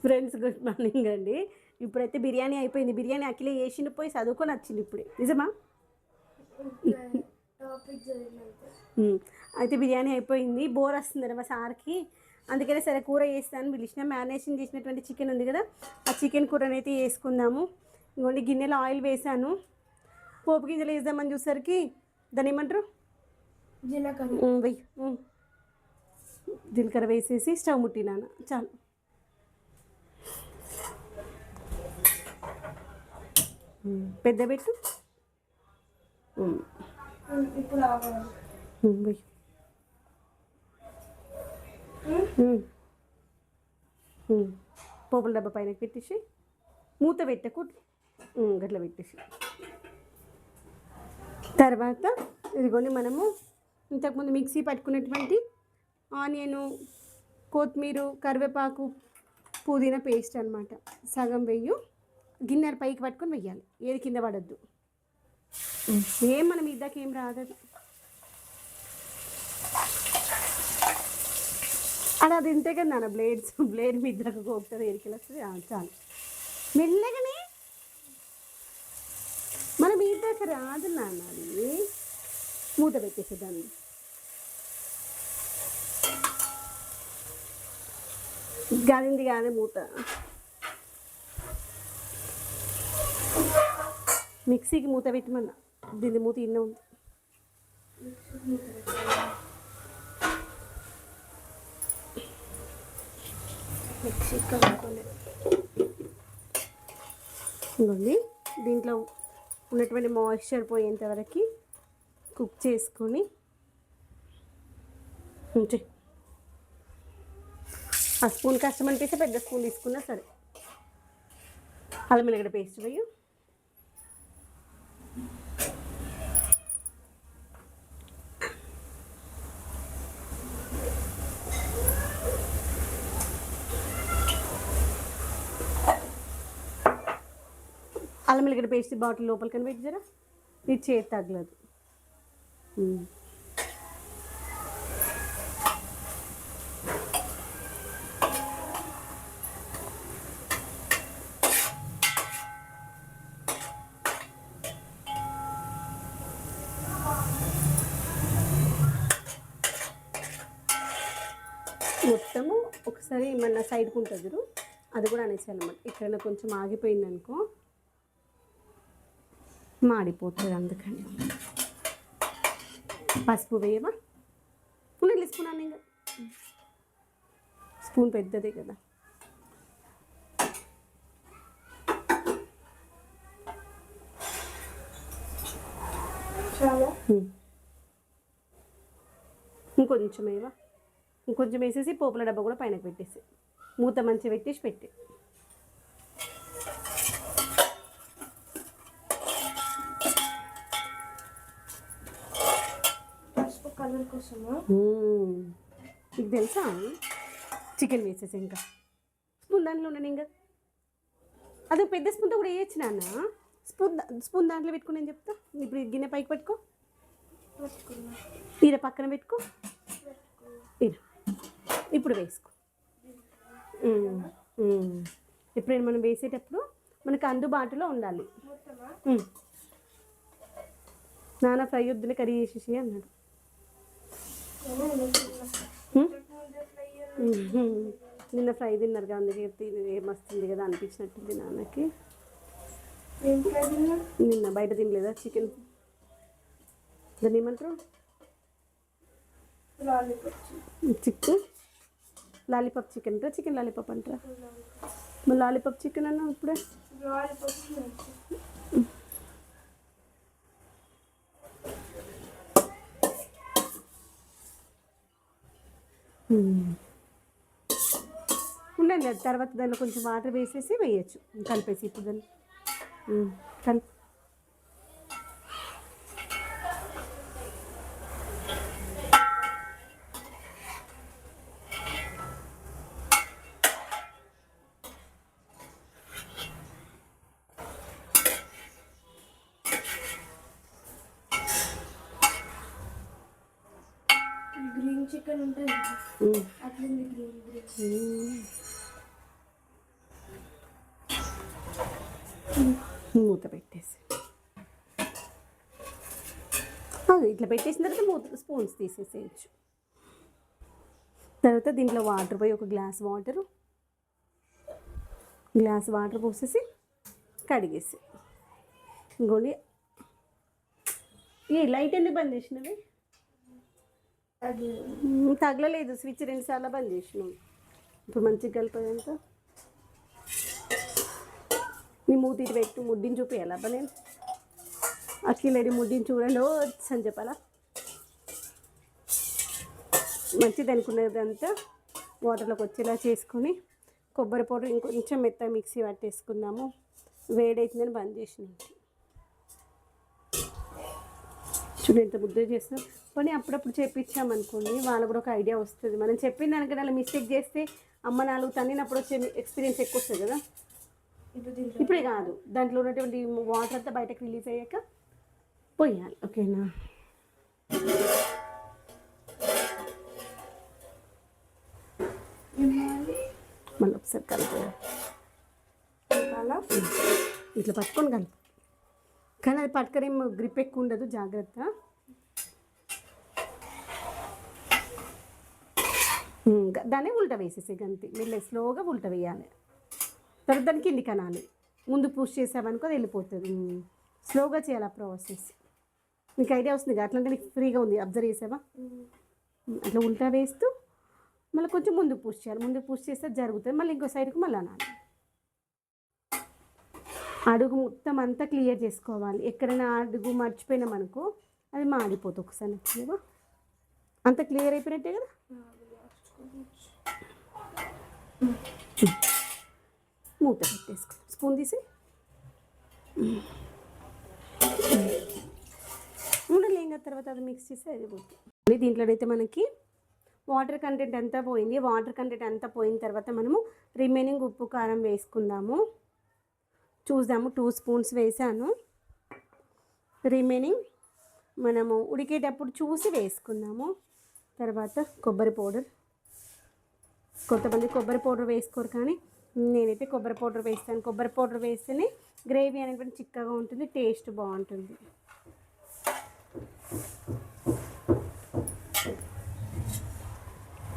Friends good morning అండి. ఇప్పుడైతే బిర్యానీ అయిపోయింది. బిర్యానీ అఖిలే చేసిండు, పోయి చదువుకొని వచ్చింది ఇప్పుడే. నిజమా? అయితే బిర్యానీ అయిపోయింది. బోర్ వస్తుంది మా సార్కి. అందుకనే సరే కూర చేస్తాను పిలిచిన. మ్యారినేషన్ చేసినటువంటి చికెన్ ఉంది కదా, ఆ చికెన్ కూరని అయితే వేసుకుందాము. ఇంకోండి గిన్నెలో ఆయిల్ వేసాను. పోపు గింజలు వేద్దామని చూసరికి దాన్ని ఏమంటారు, జీలకర్ర వేసేసి స్టవ్ ముట్టినాను. చాలు. పెద్ద పెట్టు. పోపుల డబ్బా పైన పెట్టేసి మూత పెట్టకు, గట్ల పెట్టేసి తర్వాత ఇదిగోని మనము ఇంతకుముందు మిక్సీ పట్టుకున్నటువంటి ఆనియను, కొత్తిమీర, కరివేపాకు, పుదీనా పేస్ట్ అనమాట సగం వెయ్యి. గిన్నెర పైకి పట్టుకొని వెయ్యాలి, ఏది కింద పడద్దు. ఏం మనం ఇద్దకేం రాదది. అలా తింటే కదా నాన్న బ్లేడ్ మీ ఇద్దరికి కోపుతుంది, ఏరికలు వస్తుంది. చాలు మెల్లగానే, మనం మీ ఇద్దరికి రాదు నాన్న. అది మూత పెట్టేసేదాన్ని. గాలింది కాదే మూత. మిక్సీకి మూత పెట్టమన్నా, దీని మూత ఇన్న ఉంది. మిక్సీ ఇంకోండి దీంట్లో ఉన్నటువంటి మాయిశ్చర్ పోయేంత వరకు కుక్ చేసుకొని ఉంచే. ఆ స్పూన్ కష్టం అనిపిస్తే పెద్ద స్పూన్ తీసుకున్నా సరే. అల్లం వెల్లిగడ్డ పేస్ట్ వేయు. అల్లం వెల్లిగడ్డ పేస్ట్ బాటిల్ లోపలికి అని పెట్టి జరా, ఇది చేతి తగలదు. మొత్తము ఒకసారి ఏమన్నా సైడ్కి ఉంటుంది, అది కూడా అనేసేయాలన్నమాట. ఎక్కడైనా కొంచెం ఆగిపోయింది అనుకో మాడిపోతుంది. అందుకని పసుపు వేయవా? పునీళ్ళు తీసుకున్నాను ఇంకా, స్పూన్ పెద్దదే కదా. ఇంకొంచెం వేయవా? ఇంకొంచెం వేసేసి పోపుల డబ్బా కూడా పైన పెట్టేసి మూత మంచిగా పెట్టేసి పెట్టి. కలర్ కోసమా? మీకు తెలుసా? చికెన్ వేసేసి ఇంకా స్పూన్ దాంట్లో ఉన్నాను. ఇంకా అది పెద్ద స్పూన్తో కూడా వేయచ్చు నాన్న. స్పూన్ దాంట్లో పెట్టుకుని నేను చెప్తా. ఇప్పుడు గిన్నె పైకి పెట్టుకో, ఈర పక్కన పెట్టుకో, ఈర ఇప్పుడు వేసుకో. ఎప్పుడైనా మనం వేసేటప్పుడు మనకు అందుబాటులో ఉండాలి. నాన్న ఫ్రై వద్దులే కర్రీ చేసేసి అన్నాడు. నిన్న ఫ్రై తిన్నారు కదా, అందుకే ఏమొస్తుంది కదా అనిపించినట్టుంది నాన్నకి. నిన్న బయట తినలేదా చికెన్? దాన్ని ఏమంటారు, చికెన్ లాలీపాప్ చికెన్ అంటారా, చికెన్ లాలీపాప్ అంటారా? మరి లాలీపాప్ చికెన్ అన్నా ఇప్పుడే. ఉండండి, తర్వాత దానిలో కొంచెం వాటర్ వేసేసి వేయచ్చు, కలిపేసి. ఇప్పుడు దాన్ని కలిపి గ్రీన్ చికెన్ ఉంటుంది అట్లా. మూత పెట్టేసి ఇట్లా పెట్టేసిన తర్వాత మూత స్పూన్స్ తీసేసేయచ్చు. తర్వాత దీంట్లో వాటర్ పోయి ఒక గ్లాస్ వాటర్ పోసేసి కడిగేసి ఇంకోండి. ఈ లైట్ ఎందుకు బంద్ చేసినవి? తగలలేదు, స్విచ్ 2 సార్లు బంద్ చేసినాం. ఇప్పుడు మంచిగా కలిపేదంతా నీ మూతి పెట్టు, ముడ్డిని చూపించాలి. అబ్బా నేను అఖిలేడి ముడ్డిని చూడండి వచ్చు అని చెప్పాలా. మంచిది అనుకున్నదంతా వాటర్లోకి వచ్చేలా చేసుకొని కొబ్బరి పౌడర్ ఇంకొంచెం మెత్తగా మిక్సీ పట్టేసుకుందాము. వేడైతుందని బంద్ చేసినాం. చూడండి ఎంత ముద్ద చేస్తాం. కానీ అప్పుడప్పుడు చేపించామనుకోండి వాళ్ళకు కూడా ఒక ఐడియా వస్తుంది. మనం చెప్పిన దానికంటే అలా మిస్టేక్ చేస్తే అమ్మ 4 తన్నినప్పుడు వచ్చే ఎక్స్పీరియన్స్ ఎక్కువ వస్తుంది కదా. ఇప్పుడే కాదు, దాంట్లో ఉన్నటువంటి వాటర్ అంతా బయటకు రిలీజ్ అయ్యాక పోయాలి. ఓకేనా? మళ్ళీ ఒకసారి కలుపుకోవాలి. ఇట్లా పట్టుకొని కలుపు. కానీ అది పట్టుకరేం గ్రిప్ ఎక్కువ ఉండదు, జాగ్రత్త. దాన్ని ఉల్టా వేసేసి గంతి మెల్ల స్లోగా ఉల్టా వేయాలి. తర్వాత దానికి కింది కనాలి. ముందు పుష్ చేసామనుకో అది వెళ్ళిపోతుంది. స్లోగా చేయాలి ఆ ప్రాసెస్. నీకు ఐడియా వస్తుంది అట్లా అంటే నీకు ఫ్రీగా ఉంది. అబ్జర్వ్ చేసావా? అట్లా ఉల్టా వేస్తూ మళ్ళీ కొంచెం ముందు పుష్ చేయాలి. ముందు పుష్ చేస్తే జరుగుతుంది. మళ్ళీ ఇంకో సైడ్కి మళ్ళీ అనాలి. అడుగు మొత్తం అంతా క్లియర్ చేసుకోవాలి. ఎక్కడైనా అడుగు మర్చిపోయినామనుకో అది మాడిపోతుంది. ఒకసారి నచ్చలేవా? అంత క్లియర్ అయిపోయినట్టే కదా. మూత పెట్టేసుకో. స్పూన్ తీసి ఉండలేం తర్వాత అది మిక్స్ చేసి అది పోతుంది. దీంట్లోనైతే మనకి వాటర్ కంటెంట్ అంతా పోయింది. వాటర్ కంటెంట్ అంతా పోయిన తర్వాత మనము రిమైనింగ్ ఉప్పు కారం వేసుకుందాము. చూద్దాము. 2 స్పూన్స్ వేసాను. రిమైనింగ్ మనము ఉడికేటప్పుడు చూసి వేసుకుందాము. తర్వాత కొబ్బరి పౌడర్. కొంతమంది కొబ్బరి పౌడర్ వేసుకోరు, కానీ నేనైతే కొబ్బరి పౌడర్ వేస్తాను. కొబ్బరి పౌడర్ వేస్తేనే గ్రేవీ అనేటువంటి చిక్కగా ఉంటుంది, టేస్ట్ బాగుంటుంది.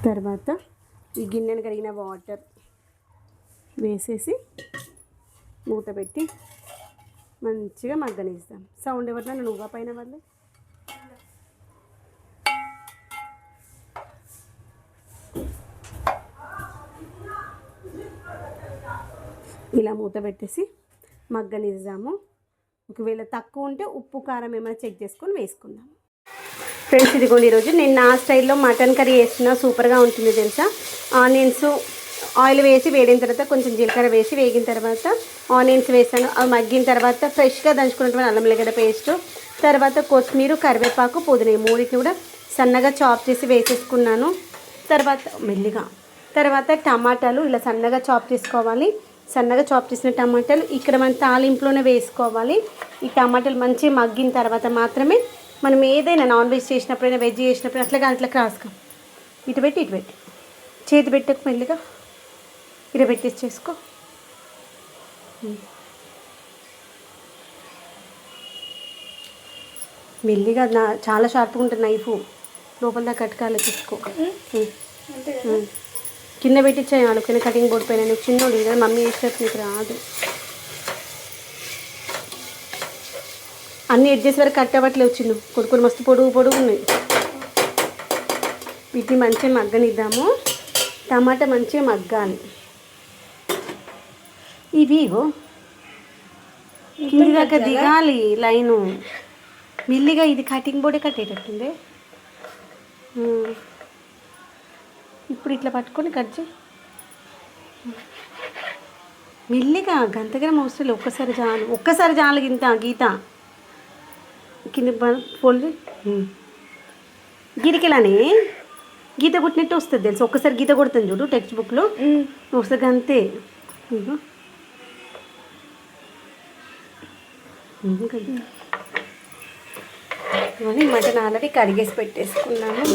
తర్వాత ఈ గిన్నెను కడిగిన వాటర్ వేసేసి మూత పెట్టి మంచిగా మగ్గనిస్తాం. సౌండ్ ఎవరినైనా నువ్వు పైన వల్ల ఇలా మూత పెట్టేసి మగ్గనిద్దాము. ఒకవేళ తక్కువ ఉంటే ఉప్పు కారం ఏమైనా చెక్ చేసుకొని వేసుకుందాం. ఫ్రెండ్స్ ఇదిగోండి, ఈరోజు నేను నా స్టైల్లో మటన్ కర్రీ వేస్తున్నా. సూపర్గా ఉంటుంది తెలుసా. ఆనియన్స్ ఆయిల్ వేసి వేడిన తర్వాత కొంచెం జీలకర్ర వేసి వేగిన తర్వాత ఆనియన్స్ వేసాను. అవి మగ్గిన తర్వాత ఫ్రెష్గా దంచుకున్నటువంటి అల్లం వెల్లిగడ్డ పేస్ట్, తర్వాత కొత్తిమీర, కరివేపాకు, పుదీనా మూడింటిని కూడా సన్నగా చాప్ చేసి వేసేసుకున్నాను. తర్వాత టమాటాలు ఇలా సన్నగా చాప్ చేసుకోవాలి. సన్నగా చాప్ చేసిన టమాటాలు ఇక్కడ మనం తాలింపులోనే వేసుకోవాలి. ఈ టమాటాలు మంచిగా మగ్గిన తర్వాత మాత్రమే మనం ఏదైనా నాన్ వెజ్ చేసినప్పుడైనా వెజ్ చేసినప్పుడు అట్లా క్రాస్గా ఇటు పెట్టి చేతి పెట్టకు మెల్లిగా ఇలా పెట్టేసి చేసుకో. మెల్లిగా చాలా షార్ప్గా ఉంటుంది నైఫ్, లోపల దాకా కట్టుకాలి తీసుకో. కింద పెట్టించాను అనుకుని కటింగ్ బోర్డు పైన. నీకు చిన్నోడు కదా మమ్మీ వేసినట్టు నీకు రాదు. అన్నీ ఎడ్జెస్ వరకు కట్టబట్టలేవు చిన్న కొడుకులు మస్తు పొడుగు ఉన్నాయి. వీటిని మంచిగా మగ్గనిద్దాము. టమాటా మంచిగా మగ్గాలి. ఇవి కింది దాకా దిగాలి లైను. మెల్లిగా ఇది కటింగ్ బోర్డే కట్టేటట్టుంది. ఇప్పుడు ఇట్లా పట్టుకొని కట్ చేయి. మెల్లిగా గంతగా మోస్తలే. ఒక్కసారి చాలు గీత కింద ఫోల్డ్ గిరికెలానే గీత కొట్టినట్టు వస్తుంది తెలుసు. ఒక్కసారి గీత కొడుతుంది చూడు టెక్స్ట్ బుక్లో వస్తుంది అంతే. ఇవన్నీ మటన్ ఆల్రెడీ కడిగేసి పెట్టేసుకున్నాను.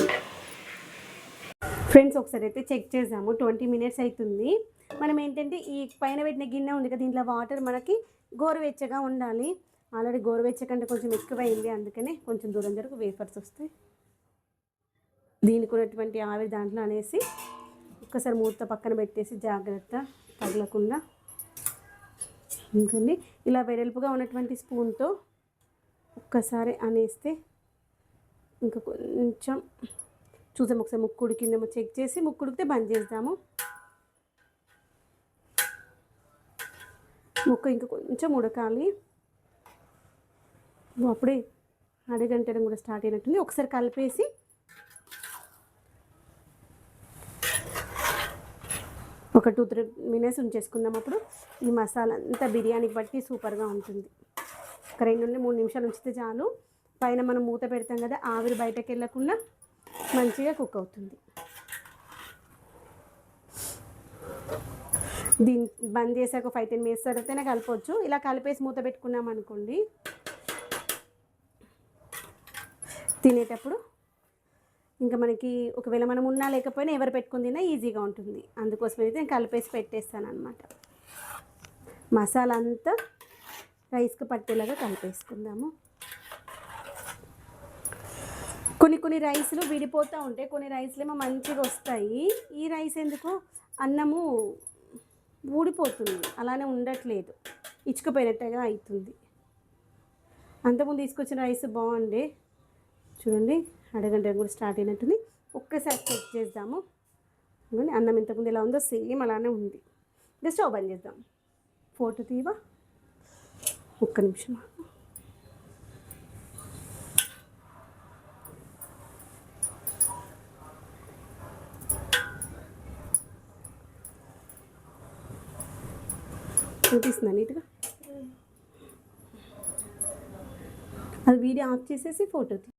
ఫ్రెండ్స్ ఒకసారి అయితే చెక్ చేసాము. 20 మినిట్స్ అవుతుంది. మనం ఏంటంటే ఈ పైన పెట్టిన గిన్నె ఉంది కదా, దీంట్లో వాటర్ మనకి గోరువెచ్చగా ఉండాలి. ఆల్రెడీ గోరువెచ్చకంటే కొంచెం ఎక్కువైంది, అందుకనే కొంచెం దూరం జరకు వేఫర్స్ వస్తాయి. దీనికి ఉన్నటువంటి ఆవిరి దాంట్లో అనేసి ఒక్కసారి మూత పక్కన పెట్టేసి జాగ్రత్త తగలకుండా ఉంటుంది. ఇలా వెడల్పుగా ఉన్నటువంటి స్పూన్తో ఒక్కసారి అనేస్తే ఇంకా కొంచెం చూసాము, ఒకసారి ముక్కు ఉడికిందేమో చెక్ చేసి, ముక్కు ఉడికితే బంద్ చేద్దాము. ముక్క ఇంకా కొంచెం ఉడకాలి. అప్పుడే అడగంటడం కూడా స్టార్ట్ అయినట్టుంది. ఒకసారి కలిపేసి ఒక 2-3 మినిట్స్ ఉంచేసుకుందాం. అప్పుడు ఈ మసాలా అంతా బిర్యానీకి బట్టి సూపర్గా ఉంటుంది. ఒక 2 నుండి 3 నిమిషాలు ఉంచితే చాలు. పైన మనం మూత పెడతాం కదా, ఆవిరి బయటకు వెళ్ళకుండా మంచిగా కుక్ అవుతుంది. దీన్ని బంద్ చేసాక 5-10 మినిట్స్ తర్వాతనే కలపవచ్చు. ఇలా కలిపేసి మూత పెట్టుకున్నాం అనుకోండి, తినేటప్పుడు ఇంకా మనకి ఒకవేళ మనం ఉన్నా లేకపోయినా ఎవరు పెట్టుకుని తిన్నా ఈజీగా ఉంటుంది. అందుకోసం అయితే నేను కలిపేసి పెట్టేస్తాను అనమాట. మసాలా అంతా రైస్కి పట్టేలాగా కలిపేసుకుందాము. కొన్ని రైస్లు విడిపోతూ ఉంటాయి, కొన్ని రైస్లు ఏమో మంచిగా వస్తాయి. ఈ రైస్ ఎందుకు అన్నము ఊడిపోతుంది, అలానే ఉండట్లేదు, ఇచ్చుకుపోయినట్టుగా అవుతుంది. అంతకుముందు తీసుకొచ్చిన రైస్ బాగుండే. చూడండి, అడగంట కూడా స్టార్ట్ అయినట్టుంది. ఒక్కసారి చెక్ చేద్దాము. అన్నం ఇంతకుముందు ఎలా ఉందో సేమ్ అలానే ఉంది. ఇంకా స్టవ్ బంద్ చేద్దాం. ఫోటో తీవా, ఒక్క నిమిషం. చూపిస్తుందా నీట్గా? అది వీడియో ఆఫ్ చేసేసి ఫోటో